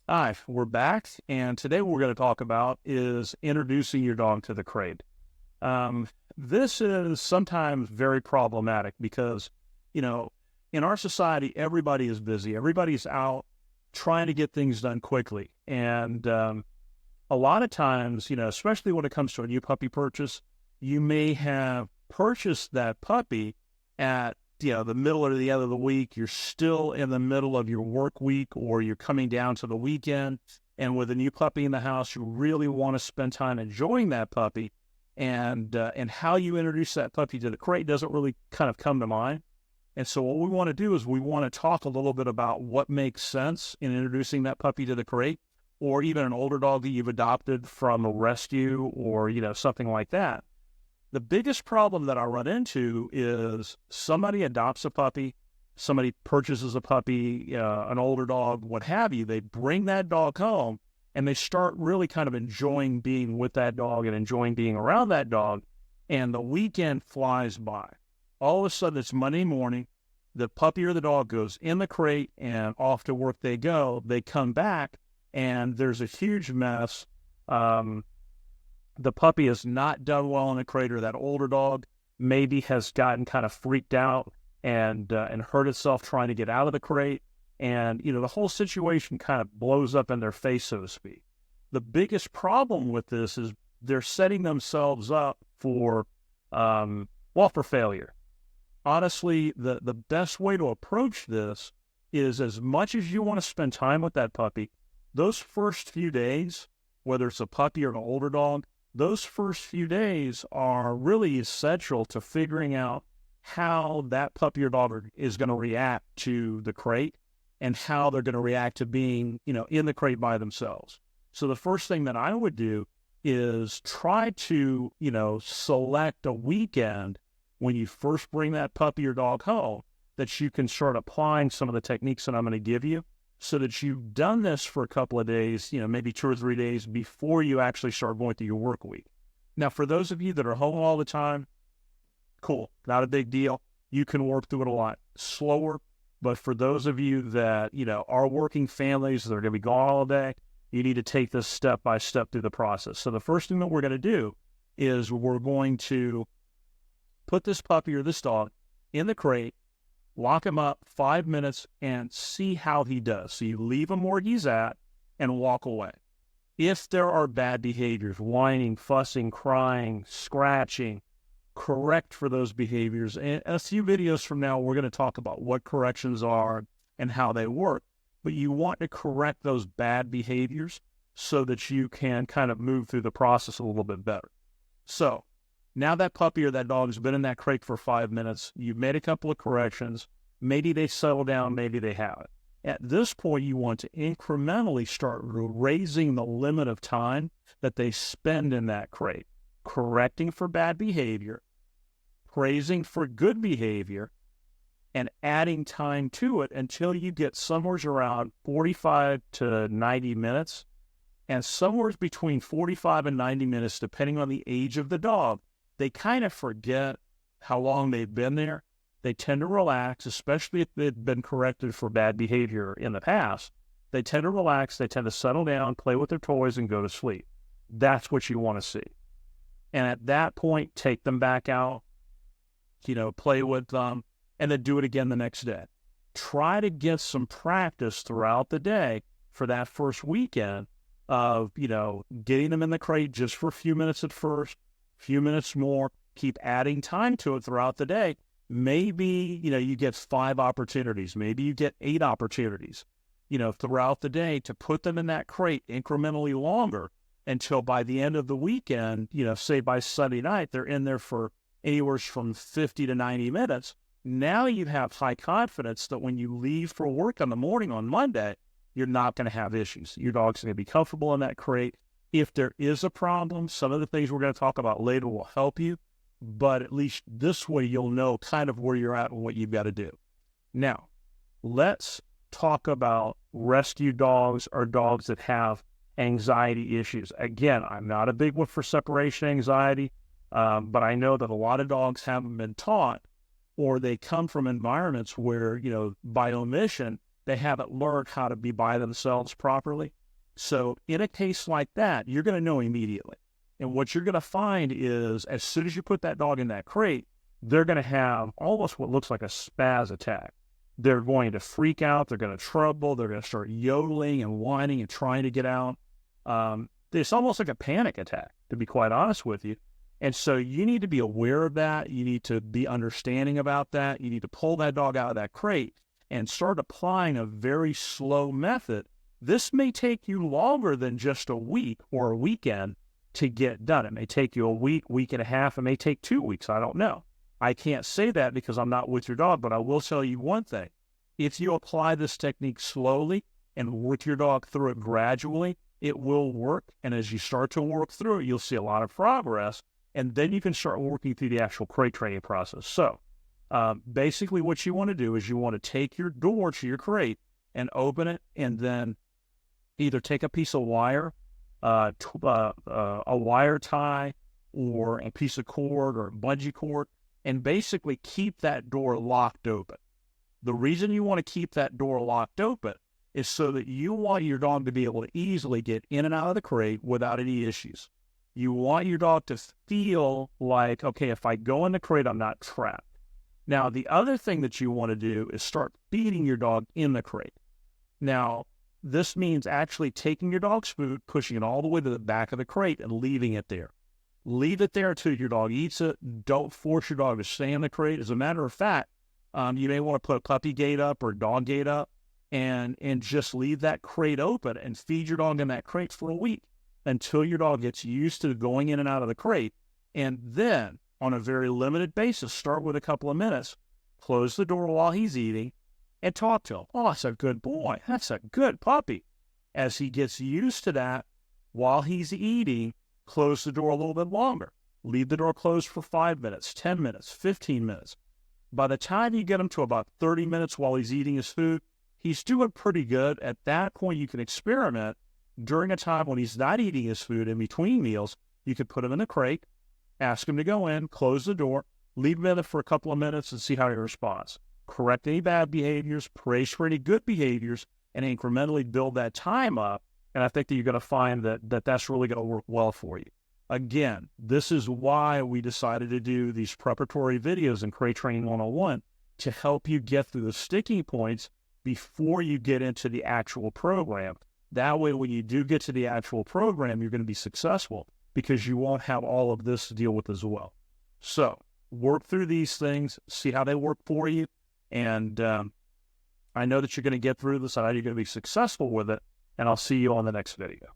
Hi, we're back, and today what we're going to talk about is introducing your dog to the crate. Um, this is sometimes very problematic because, you know, in our society, everybody is busy. Everybody's out trying to get things done quickly. And a lot of times, especially when it comes to a new puppy purchase, you may have purchased that puppy at the middle or the end of the week. You're still in the middle of your work week, or you're coming down to the weekend, and with a new puppy in the house, you really want to spend time enjoying that puppy, and how you introduce that puppy to the crate doesn't really kind of come to mind. And so what we want to do is we want to talk a little bit about what makes sense in introducing that puppy to the crate, or even an older dog that you've adopted from a rescue, or something like that. The biggest problem that I run into is somebody adopts a puppy, somebody purchases a puppy, an older dog, what have you. They bring that dog home and they start really kind of enjoying being with that dog and enjoying being around that dog. And the weekend flies by. All of a sudden, it's Monday morning. The puppy or the dog goes in the crate and off to work they go. They come back and there's a huge mess. The puppy has not done well in the crate, or that older dog maybe has gotten kind of freaked out and hurt itself trying to get out of the crate. And, the whole situation kind of blows up in their face, so to speak. The biggest problem with this is they're setting themselves up for failure. Honestly, the best way to approach this is, as much as you want to spend time with that puppy, those first few days, whether it's a puppy or an older dog, those first few days are really essential to figuring out how that puppy or dog is going to react to the crate, and how they're going to react to being, in the crate by themselves. So the first thing that I would do is try to, select a weekend when you first bring that puppy or dog home that you can start applying some of the techniques that I'm going to give you, so that you've done this for a couple of days, maybe 2 or 3 days before you actually start going through your work week. Now, for those of you that are home all the time, cool, not a big deal. You can work through it a lot slower. But for those of you that, are working families, that are going to be gone all day, you need to take this step by step through the process. So the first thing that we're going to do is we're going to put this puppy or this dog in the crate, lock him up 5 minutes, and see how he does. So you leave him where he's at and walk away. If there are bad behaviors, whining, fussing, crying, scratching, correct for those behaviors. And a few videos from now, we're going to talk about what corrections are and how they work. But you want to correct those bad behaviors so that you can kind of move through the process a little bit better. So now that puppy or that dog has been in that crate for 5 minutes, you've made a couple of corrections. Maybe they settle down, maybe they haven't. At this point, you want to incrementally start raising the limit of time that they spend in that crate, correcting for bad behavior, praising for good behavior, and adding time to it until you get somewhere around 45 to 90 minutes. And somewhere between 45 and 90 minutes, depending on the age of the dog, they kind of forget how long they've been there. They tend to relax, especially if they've been corrected for bad behavior in the past. They tend to relax, they tend to settle down, play with their toys, and go to sleep. That's what you want to see. And at that point, take them back out, play with them, and then do it again the next day. Try to get some practice throughout the day for that first weekend of, getting them in the crate just for a few minutes at first, few minutes more, keep adding time to it throughout the day. Maybe, you get 5 opportunities. Maybe you get 8 opportunities, throughout the day to put them in that crate incrementally longer until by the end of the weekend, say by Sunday night, they're in there for anywhere from 50 to 90 minutes. Now you have high confidence that when you leave for work in the morning on Monday, you're not going to have issues. Your dog's going to be comfortable in that crate. If there is a problem, some of the things we're going to talk about later will help you, but at least this way you'll know kind of where you're at and what you've got to do. Now, let's talk about rescue dogs, or dogs that have anxiety issues. Again, I'm not a big one for separation anxiety, but I know that a lot of dogs haven't been taught, or they come from environments where, by omission, they haven't learned how to be by themselves properly. So in a case like that, you're going to know immediately. And what you're going to find is as soon as you put that dog in that crate, they're going to have almost what looks like a spaz attack. They're going to freak out. They're going to tremble. They're going to start yodeling and whining and trying to get out. It's almost like a panic attack, to be quite honest with you. And so you need to be aware of that. You need to be understanding about that. You need to pull that dog out of that crate and start applying a very slow method. This may take you longer than just a week or a weekend to get done. It may take you a week, week and a half. It may take 2 weeks. I don't know. I can't say that because I'm not with your dog, but I will tell you one thing. If you apply this technique slowly and work your dog through it gradually, it will work. And as you start to work through it, you'll see a lot of progress. And then you can start working through the actual crate training process. So basically what you want to do is you want to take your door to your crate and open it, and then either take a piece of wire, a wire tie, or a piece of cord or a bungee cord, and basically keep that door locked open. The reason you want to keep that door locked open is so that you want your dog to be able to easily get in and out of the crate without any issues. You want your dog to feel like, okay, if I go in the crate, I'm not trapped. Now, the other thing that you want to do is start feeding your dog in the crate. Now, this means actually taking your dog's food, pushing it all the way to the back of the crate and leaving it there. Leave it there until your dog eats it. Don't force your dog to stay in the crate. As a matter of fact, you may want to put a puppy gate up or a dog gate up and just leave that crate open and feed your dog in that crate for a week until your dog gets used to going in and out of the crate. And then, on a very limited basis, start with a couple of minutes, close the door while he's eating, and talk to him. Oh, that's a good boy. That's a good puppy. As he gets used to that, while he's eating, close the door a little bit longer. Leave the door closed for 5 minutes, 10 minutes, 15 minutes. By the time you get him to about 30 minutes while he's eating his food, he's doing pretty good. At that point, you can experiment. During a time when he's not eating his food in between meals, you could put him in a crate, ask him to go in, close the door, leave him in it for a couple of minutes and see how he responds. Correct any bad behaviors, praise for any good behaviors, and incrementally build that time up. And I think that you're going to find that that's really going to work well for you. Again, this is why we decided to do these preparatory videos in Crate Training 101 to help you get through the sticking points before you get into the actual program. That way, when you do get to the actual program, you're going to be successful because you won't have all of this to deal with as well. So work through these things, see how they work for you. And I know that you're going to get through this. I know you're going to be successful with it. And I'll see you on the next video.